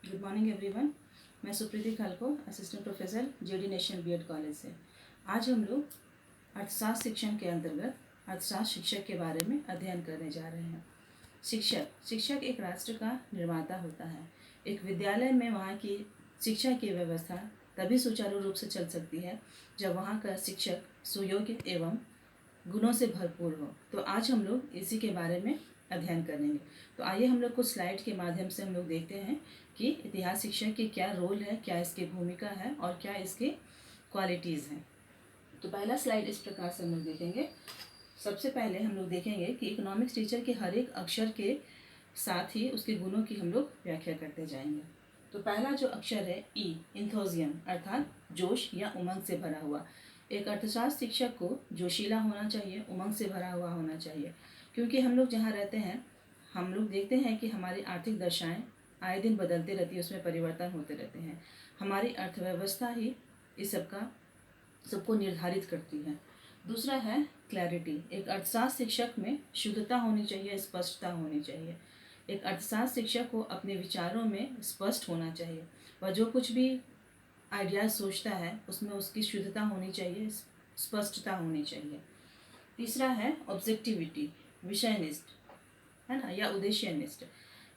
Good morning everyone. मैं सुप्रीति खालको, assistant professor JD national BEd college से। आज हम लोग अर्थशास्त्र शिक्षण के अंतर्गत अर्थशास्त्र शिक्षक के बारे में अध्ययन करने जा रहे हैं। शिक्षक एक राष्ट्र का निर्माता होता है। एक विद्यालय में वहाँ की शिक्षा की व्यवस्था तभी सुचारू रूप से चल सकती है जब वहाँ का शिक्षक सुयोग्य एवं गुणों से भरपूर हो। तो आज हम लोग इसी के बारे में अध्ययन करेंगे। तो आइए हम लोग कुछ स्लाइड के माध्यम से हम लोग देखते हैं कि इतिहास शिक्षक की क्या रोल है, क्या इसकी भूमिका है और क्या इसकी क्वालिटीज़ हैं। तो पहला स्लाइड इस प्रकार से हम लोग देखेंगे। सबसे पहले हम लोग देखेंगे कि इकोनॉमिक्स टीचर के हर एक अक्षर के साथ ही उसके गुणों की हम लोग व्याख्या करते जाएंगे। तो पहला जो अक्षर है ई, इंथोजियम अर्थात जोश या उमंग से भरा हुआ। एक अर्थशास्त्र शिक्षक को जोशीला होना चाहिए, उमंग से भरा हुआ होना चाहिए, क्योंकि हम लोग जहाँ रहते हैं हम लोग देखते हैं कि हमारी आर्थिक दशाएं आए दिन बदलती रहती है, उसमें परिवर्तन होते रहते हैं। हमारी अर्थव्यवस्था ही इस सबको निर्धारित करती है। दूसरा है क्लैरिटी। एक अर्थशास्त्र शिक्षक में शुद्धता होनी चाहिए, स्पष्टता होनी चाहिए। एक अर्थशास्त्र शिक्षक को अपने विचारों में स्पष्ट होना चाहिए। वह जो कुछ भी आइडियाज सोचता है उसमें उसकी शुद्धता होनी चाहिए, स्पष्टता होनी चाहिए। तीसरा है ऑब्जेक्टिविटी, विषयनिष्ठ है ना, या उद्देश्यनिष्ठ।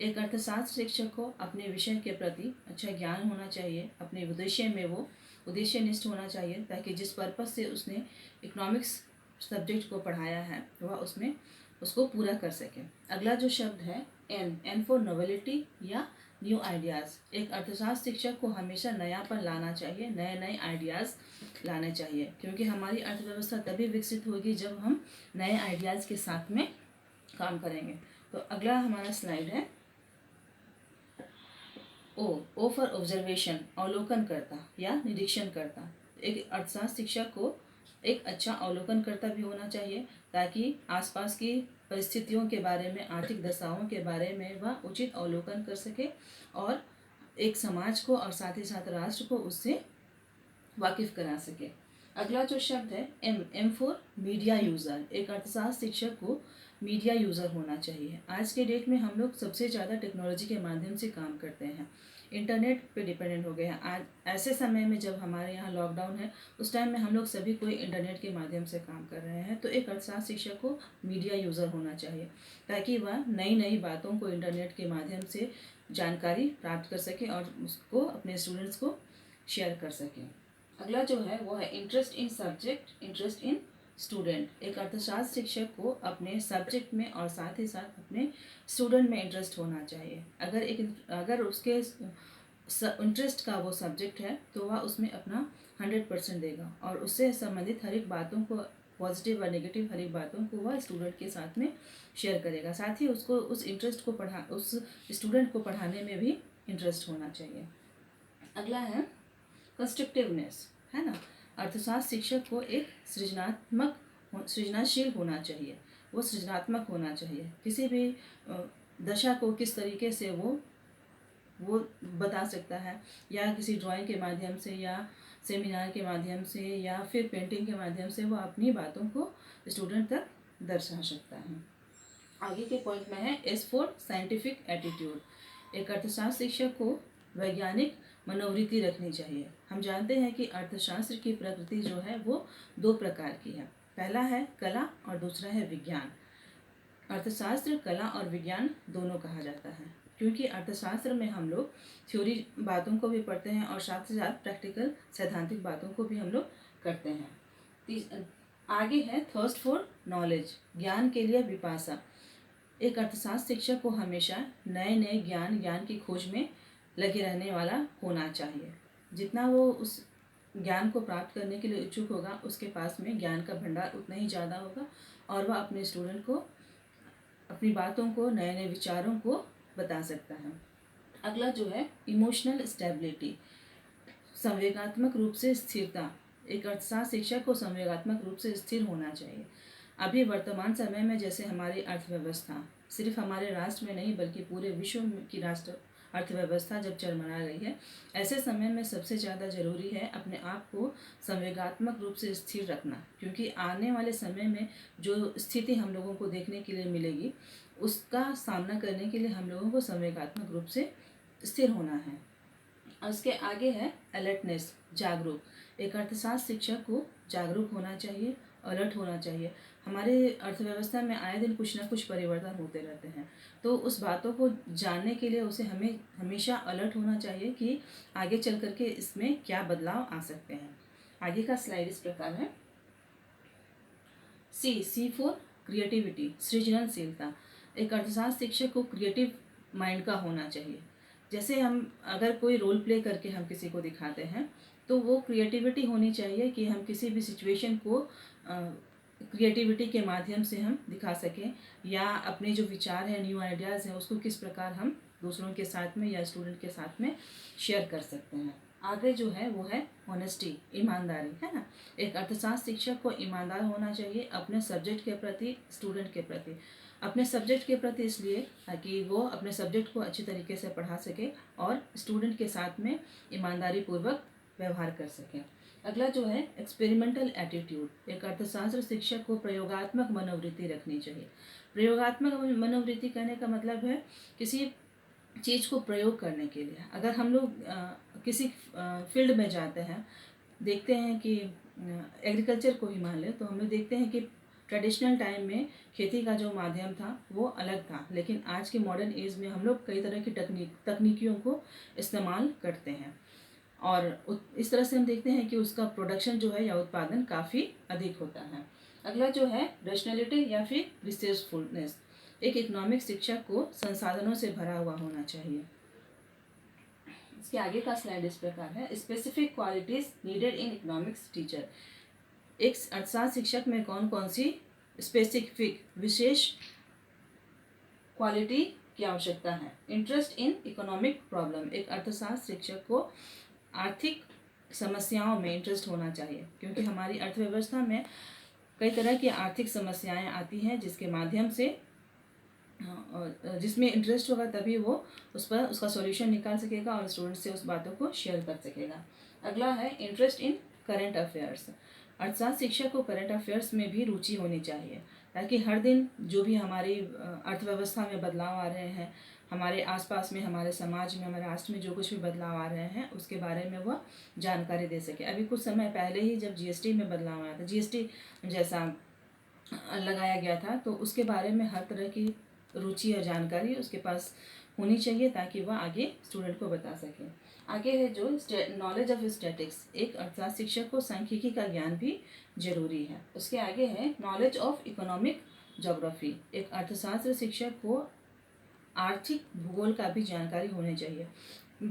एक अर्थशास्त्र शिक्षक को अपने विषय के प्रति अच्छा ज्ञान होना चाहिए, अपने उद्देश्य में वो उद्देश्यनिष्ठ होना चाहिए, ताकि जिस पर्पज से उसने इकोनॉमिक्स सब्जेक्ट को पढ़ाया है वह उसमें उसको पूरा कर सके। अगला जो शब्द है एन फॉर नोवेलिटी या न्यू आइडियाज़। एक अर्थशास्त्र शिक्षक को हमेशा नयापन लाना चाहिए, नए नए आइडियाज़ लाने चाहिए, क्योंकि हमारी अर्थव्यवस्था तभी विकसित होगी जब हम नए आइडियाज़ के साथ में काम करेंगे। तो अगला हमारा स्लाइड है ओ फॉर ऑब्जर्वेशन, अवलोकन करता या निरीक्षण करता। एक अर्थशास्त्र शिक्षक को एक अच्छा अवलोकन करता भी होना चाहिए, ताकि आसपास की परिस्थितियों के बारे में, आर्थिक दशाओं के बारे में वह उचित अवलोकन कर सके और एक समाज को और साथ ही साथ राष्ट्र को उससे वाकिफ करा सके। अगला जो शब्द है एम फॉर मीडिया यूज़र। एक अर्थशास्त्र शिक्षक को मीडिया यूज़र होना चाहिए। आज के डेट में हम लोग सबसे ज़्यादा टेक्नोलॉजी के माध्यम से काम करते हैं, इंटरनेट पे डिपेंडेंट हो गए हैं। आज ऐसे समय में जब हमारे यहाँ लॉकडाउन है, उस टाइम में हम लोग सभी कोई इंटरनेट के माध्यम से काम कर रहे हैं। तो एक अर्थशास्त्र शिक्षक को मीडिया यूज़र होना चाहिए, ताकि वह नई नई बातों को इंटरनेट के माध्यम से जानकारी प्राप्त कर सके और उसको अपने स्टूडेंट्स को शेयर कर सकें। अगला जो है वो है interest in subject, interest in student. एक अर्थशास्त्र शिक्षक को अपने सब्जेक्ट में और साथ ही साथ अपने स्टूडेंट में इंटरेस्ट होना चाहिए। अगर उसके इंटरेस्ट का वो सब्जेक्ट है तो वह उसमें अपना 100% देगा और उससे संबंधित हर एक बातों को, पॉजिटिव और नेगेटिव हर एक बातों को वह स्टूडेंट के साथ में शेयर करेगा। साथ ही उसको उस स्टूडेंट को पढ़ाने में भी इंटरेस्ट होना चाहिए। अगला है कंस्ट्रक्टिवनेस, है ना। अर्थशास्त्र शिक्षक को एक सृजनाशील होना चाहिए, वो सृजनात्मक होना चाहिए। किसी भी दशा को किस तरीके से वो बता सकता है, या किसी ड्राइंग के माध्यम से या सेमिनार के माध्यम से या फिर पेंटिंग के माध्यम से वो अपनी बातों को स्टूडेंट तक दर्शा सकता है। आगे के पॉइंट में है एस फॉर साइंटिफिक एटीट्यूड। एक अर्थशास्त्र शिक्षक को वैज्ञानिक मनोवृत्ति रखनी चाहिए। हम जानते हैं कि अर्थशास्त्र की प्रकृति जो है वो दो प्रकार की है, पहला है कला और दूसरा है विज्ञान। अर्थशास्त्र कला और विज्ञान दोनों कहा जाता है, क्योंकि अर्थशास्त्र में हम लोग थ्योरी बातों को भी पढ़ते हैं और साथ ही साथ प्रैक्टिकल सैद्धांतिक बातों को भी हम लोग करते हैं। आगे है थर्स्ट फॉर नॉलेज, ज्ञान के लिए विपाशा। एक अर्थशास्त्र शिक्षक को हमेशा नए नए ज्ञान की खोज में लगे रहने वाला होना चाहिए। जितना वो उस ज्ञान को प्राप्त करने के लिए इच्छुक होगा, उसके पास में ज्ञान का भंडार उतना ही ज़्यादा होगा और वह अपने स्टूडेंट को अपनी बातों को, नए नए विचारों को बता सकता है। अगला जो है इमोशनल स्टेबिलिटी, संवेगात्मक रूप से स्थिरता। एक अर्थशास्त्र शिक्षक को संवेगात्मक रूप से स्थिर होना चाहिए। अभी वर्तमान समय में जैसे हमारी अर्थव्यवस्था सिर्फ हमारे राष्ट्र में नहीं बल्कि पूरे विश्व की अर्थव्यवस्था जब चरमरा रही है, ऐसे समय में सबसे ज़्यादा ज़रूरी है अपने आप को संवेगात्मक रूप से स्थिर रखना, क्योंकि आने वाले समय में जो स्थिति हम लोगों को देखने के लिए मिलेगी उसका सामना करने के लिए हम लोगों को संवेगात्मक रूप से स्थिर होना है। और उसके आगे है अलर्टनेस, जागरूक। एक अर्थशास्त्र शिक्षक को जागरूक होना चाहिए, अलर्ट होना चाहिए। हमारे अर्थव्यवस्था में आए दिन कुछ ना कुछ परिवर्तन होते रहते हैं, तो उस बातों को जानने के लिए उसे हमें हमेशा अलर्ट होना चाहिए कि आगे चल करके इसमें क्या बदलाव आ सकते हैं। आगे का स्लाइड इस प्रकार है। सी फॉर क्रिएटिविटी, सृजनशीलता। एक अर्थशास्त्र शिक्षक को क्रिएटिव माइंड का होना चाहिए। जैसे हम अगर कोई रोल प्ले करके हम किसी को दिखाते हैं तो वो क्रिएटिविटी होनी चाहिए कि हम किसी भी सिचुएशन को क्रिएटिविटी के माध्यम से हम दिखा सकें, या अपने जो विचार हैं, न्यू आइडियाज़ हैं, उसको किस प्रकार हम दूसरों के साथ में या स्टूडेंट के साथ में शेयर कर सकते हैं। आगे जो है वो है ऑनेस्टी, ईमानदारी, है ना। एक अर्थशास्त्र शिक्षक को ईमानदार होना चाहिए अपने सब्जेक्ट के प्रति, स्टूडेंट के प्रति। अपने सब्जेक्ट के प्रति इसलिए ताकि वो अपने सब्जेक्ट को अच्छी तरीके से पढ़ा सके और स्टूडेंट के साथ में ईमानदारी पूर्वक व्यवहार कर सके। अगला जो है एक्सपेरिमेंटल एटीट्यूड। एक अर्थशास्त्र शिक्षक को प्रयोगात्मक मनोवृत्ति रखनी चाहिए। प्रयोगात्मक मनोवृत्ति कहने का मतलब है किसी चीज़ को प्रयोग करने के लिए। अगर हम लोग किसी फील्ड में जाते हैं, देखते हैं कि एग्रीकल्चर को ही मान लें, तो हम लोग देखते हैं कि ट्रेडिशनल टाइम में खेती का जो माध्यम था वो अलग था, लेकिन आज के मॉडर्न एज में हम लोग कई तरह की तकनीकियों को इस्तेमाल करते हैं, और इस तरह से हम देखते हैं कि उसका प्रोडक्शन जो है या उत्पादन काफ़ी अधिक होता है। अगला जो है रैशनैलिटी या फिर रिसोर्सफुलनेस। एक इकोनॉमिक शिक्षक को संसाधनों से भरा हुआ होना चाहिए। इसके आगे का स्लाइड इस प्रकार है। Specific qualities needed in economics teacher. एक अर्थशास्त्र शिक्षक में कौन कौन सी स्पेसिफिक विशेष क्वालिटी की आवश्यकता है। Interest in economic problem. एक अर्थशास्त्र शिक्षक को आर्थिक समस्याओं में इंटरेस्ट होना चाहिए, क्योंकि हमारी अर्थव्यवस्था में कई तरह की आर्थिक समस्याएं आती हैं जिसके माध्यम से जिसमें इंटरेस्ट होगा तभी वो उस पर उसका सॉल्यूशन निकाल सकेगा और स्टूडेंट से उस बातों को शेयर कर सकेगा। अगला है इंटरेस्ट इन करंट अफेयर्स। अर्थशास्त्र शिक्षक को करंट अफेयर्स में भी रुचि होनी चाहिए, ताकि हर दिन जो भी हमारी अर्थव्यवस्था में बदलाव आ रहे हैं, हमारे आसपास में, हमारे समाज में, हमारे राष्ट्र में जो कुछ भी बदलाव आ रहे हैं उसके बारे में वह जानकारी दे सके। अभी कुछ समय पहले ही जब जीएसटी में बदलाव आया था, जीएसटी जैसा लगाया गया था, तो उसके बारे में हर तरह की रुचि और जानकारी उसके पास होनी चाहिए ताकि वह आगे स्टूडेंट को बता सके। आगे है जो नॉलेज ऑफ स्टैटिक्स। एक अर्थशास्त्र शिक्षक को सांख्यिकी का ज्ञान भी जरूरी है। उसके आगे है नॉलेज ऑफ इकोनॉमिक ज्योग्राफी। एक अर्थशास्त्र शिक्षक को आर्थिक भूगोल का भी जानकारी होनी चाहिए।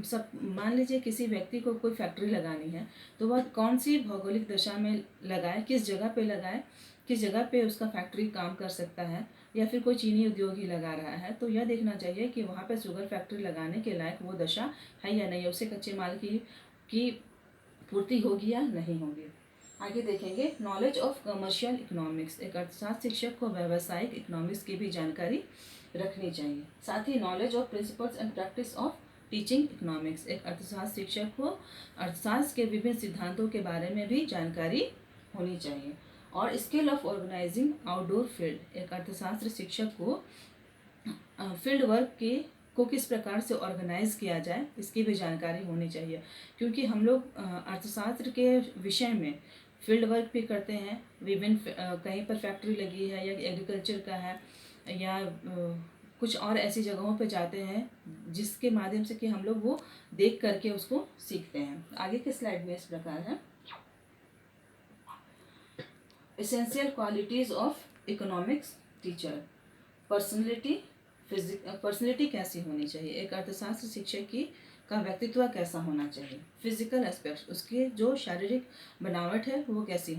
सब मान लीजिए किसी व्यक्ति को कोई फैक्ट्री लगानी है, तो वह कौन सी भौगोलिक दशा में लगाए, किस जगह पे लगाए, किस जगह पे उसका फैक्ट्री काम कर सकता है, या फिर कोई चीनी उद्योग ही लगा रहा है, तो यह देखना चाहिए कि वहाँ पे शुगर फैक्ट्री लगाने के लायक वो दशा है या नहीं, उससे कच्चे माल की पूर्ति होगी या नहीं होगी। आगे देखेंगे नॉलेज ऑफ कमर्शियल इकोनॉमिक्स। एक अर्थशास्त्र शिक्षक को व्यावसायिक इकोनॉमिक्स की भी जानकारी रखनी चाहिए। साथ ही knowledge of principles and practice of teaching economics. एक अर्थशास्त्र शिक्षक को अर्थशास्त्र के विभिन्न सिद्धांतों के बारे में भी जानकारी होनी चाहिए। और skill of organizing outdoor field. एक अर्थशास्त्र शिक्षक को फील्ड वर्क को किस प्रकार से ऑर्गेनाइज किया जाए इसकी भी जानकारी होनी चाहिए, क्योंकि हम लोग अर्थशास्त्र के विषय में फील्ड वर्क भी करते हैं। विभिन्न कहीं पर फैक्ट्री लगी है या एग्रीकल्चर का है या कुछ और ऐसी जगहों पे जाते हैं जिसके माध्यम से कि हम लोग वो देख करके उसको सीखते हैं। आगे के स्लाइड में इस प्रकार है essential qualities of economics teacher. Personality कैसी होनी चाहिए। एक अर्थशास्त्र शिक्षक का व्यक्तित्व कैसा होना चाहिए। फिजिकल एस्पेक्ट, उसके जो शारीरिक बनावट है वो कैसी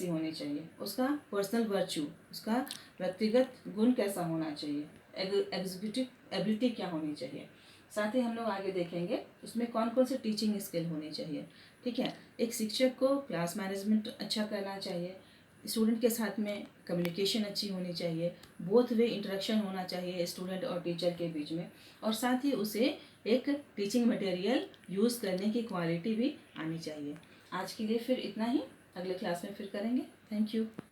होनी चाहिए, उसका पर्सनल वर्च्यू, उसका व्यक्तिगत गुण कैसा होना चाहिए, एग्जीक्यूटिव एबिलिटी क्या होनी चाहिए। साथ ही हम लोग आगे देखेंगे उसमें कौन कौन से टीचिंग स्किल होनी चाहिए। ठीक है, एक शिक्षक को क्लास मैनेजमेंट अच्छा करना चाहिए, स्टूडेंट के साथ में कम्युनिकेशन अच्छी होनी चाहिए, बोथ वे इंटरेक्शन होना चाहिए स्टूडेंट और टीचर के बीच में, और साथ ही उसे एक टीचिंग मटेरियल यूज़ करने की क्वालिटी भी आनी चाहिए। आज के लिए फिर इतना ही, अगले क्लास में फिर करेंगे। Thank you.